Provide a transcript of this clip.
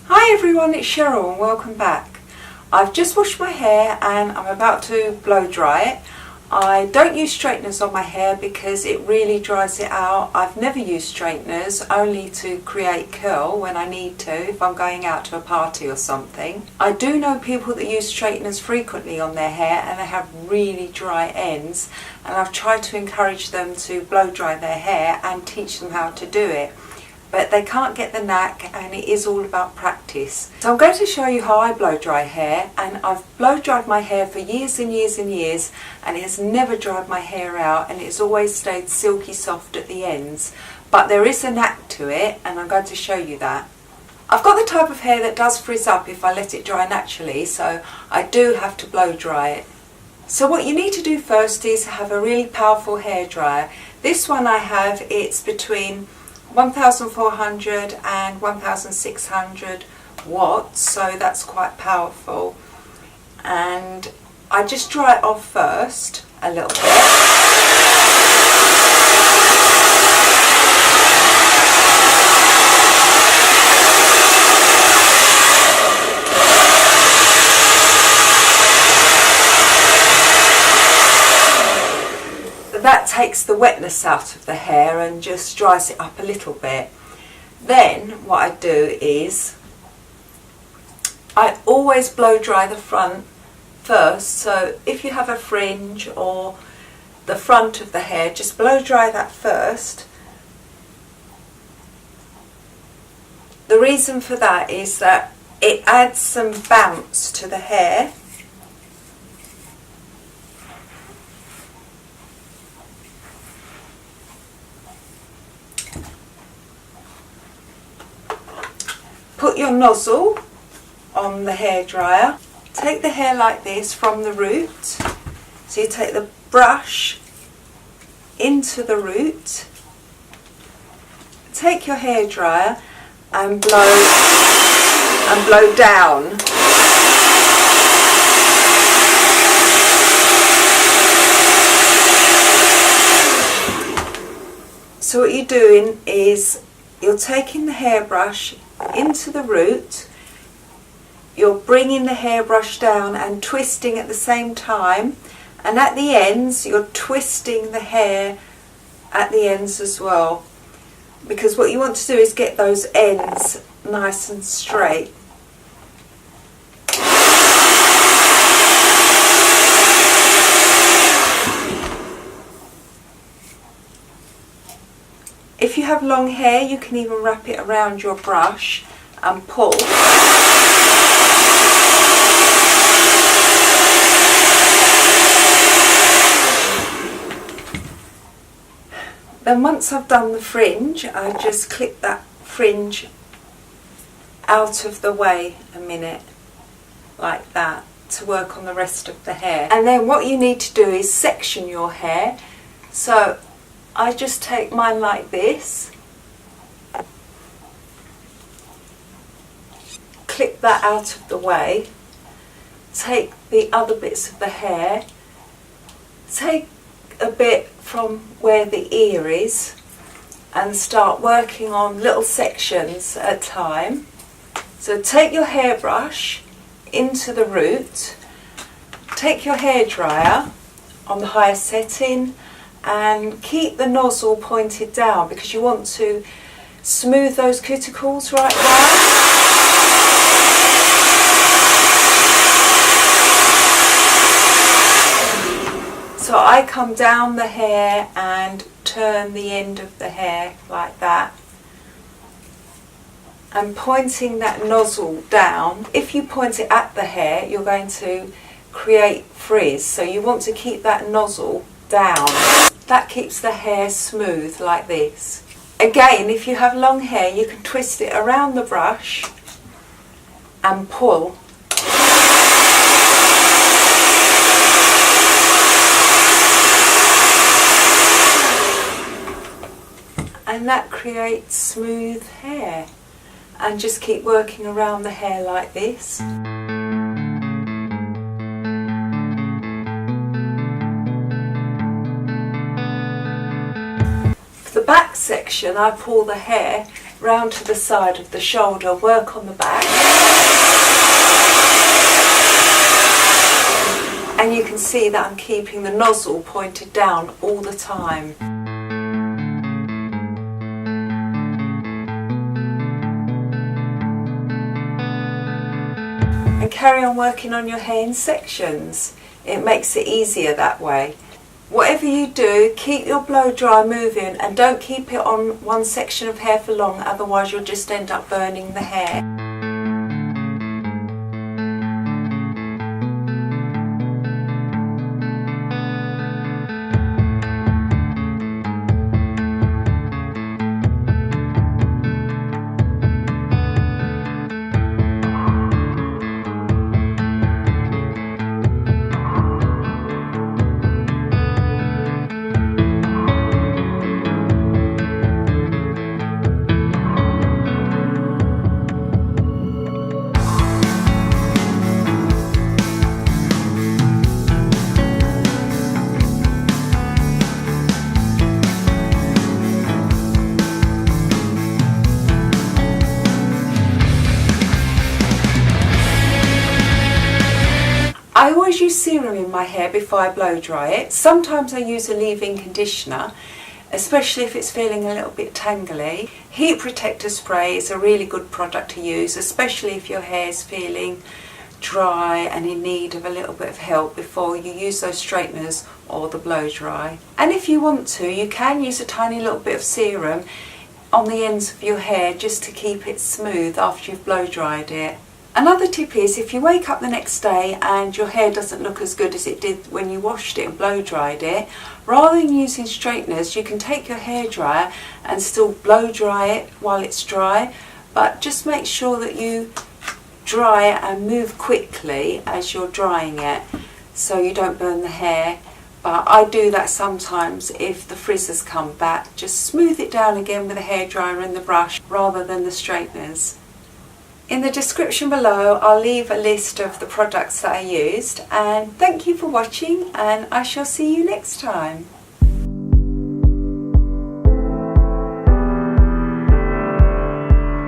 Hi everyone, it's Cheryl and welcome back. I've just washed my hair and I'm about to blow dry it. I don't use straighteners on my hair because it really dries it out. I've never used straighteners, only to create curl when I need to, if I'm going out to a party or something. I do know people that use straighteners frequently on their hair and they have really dry ends, and I've tried to encourage them to blow dry their hair and teach them how to do it. But they can't get the knack, and it is all about practice. So I'm going to show you how I blow dry hair, and I've blow dried my hair for years and years and years, and it has never dried my hair out, and it's always stayed silky soft at the ends. But there is a knack to it, and I'm going to show you that. I've got the type of hair that does frizz up if I let it dry naturally, so I do have to blow dry it. So what you need to do first is have a really powerful hairdryer. This one I have, it's between 1400 and 1600 watts, so that's quite powerful. And I just dry it off first a little bit. That takes the wetness out of the hair and just dries it up a little bit. Then what I do is I always blow dry the front first, so if you have a fringe or the front of the hair, just blow dry that first. The reason for that is that it adds some bounce to the hair. Put your nozzle on the hairdryer. Take the hair like this from the root. So you take the brush into the root. Take your hairdryer and blow down. So what you're doing is you're taking the hairbrush into the root, you're bringing the hairbrush down and twisting at the same time, and at the ends you're twisting the hair at the ends as well, because what you want to do is get those ends nice and straight. If you have long hair, you can even wrap it around your brush and pull. Then once I've done the fringe, I just clip that fringe out of the way a minute, like that, to work on the rest of the hair. And then what you need to do is section your hair. So I just take mine like this, clip that out of the way, take the other bits of the hair, take a bit from where the ear is and start working on little sections at a time. So take your hairbrush into the root, take your hairdryer on the highest setting, and keep the nozzle pointed down because you want to smooth those cuticles right down. So I come down the hair and turn the end of the hair like that, and pointing that nozzle down. If you point it at the hair, you're going to create frizz, so you want to keep that nozzle down. That keeps the hair smooth like this. Again, if you have long hair, you can twist it around the brush and pull. And that creates smooth hair. And just keep working around the hair like this. back section, I pull the hair round to the side of the shoulder, work on the back. And you can see that I'm keeping the nozzle pointed down all the time. And carry on working on your hair in sections. It makes it easier that way. Whatever you do, keep your blow dry moving and don't keep it on one section of hair for long, otherwise you'll just end up burning the hair. I always use serum in my hair before I blow dry it. Sometimes I use a leave-in conditioner, especially if it's feeling a little bit tangly. Heat protector spray is a really good product to use, especially if your hair is feeling dry and in need of a little bit of help before you use those straighteners or the blow dry. And if you want to, you can use a tiny little bit of serum on the ends of your hair just to keep it smooth after you've blow dried it. Another tip is, if you wake up the next day and your hair doesn't look as good as it did when you washed it and blow dried it, rather than using straighteners, you can take your hairdryer and still blow dry it while it's dry, but just make sure that you dry it and move quickly as you're drying it so you don't burn the hair. But I do that sometimes if the frizzes come back. Just smooth it down again with a hairdryer and the brush rather than the straighteners. In the description below I'll leave a list of the products that I used, and thank you for watching, and I shall see you next time.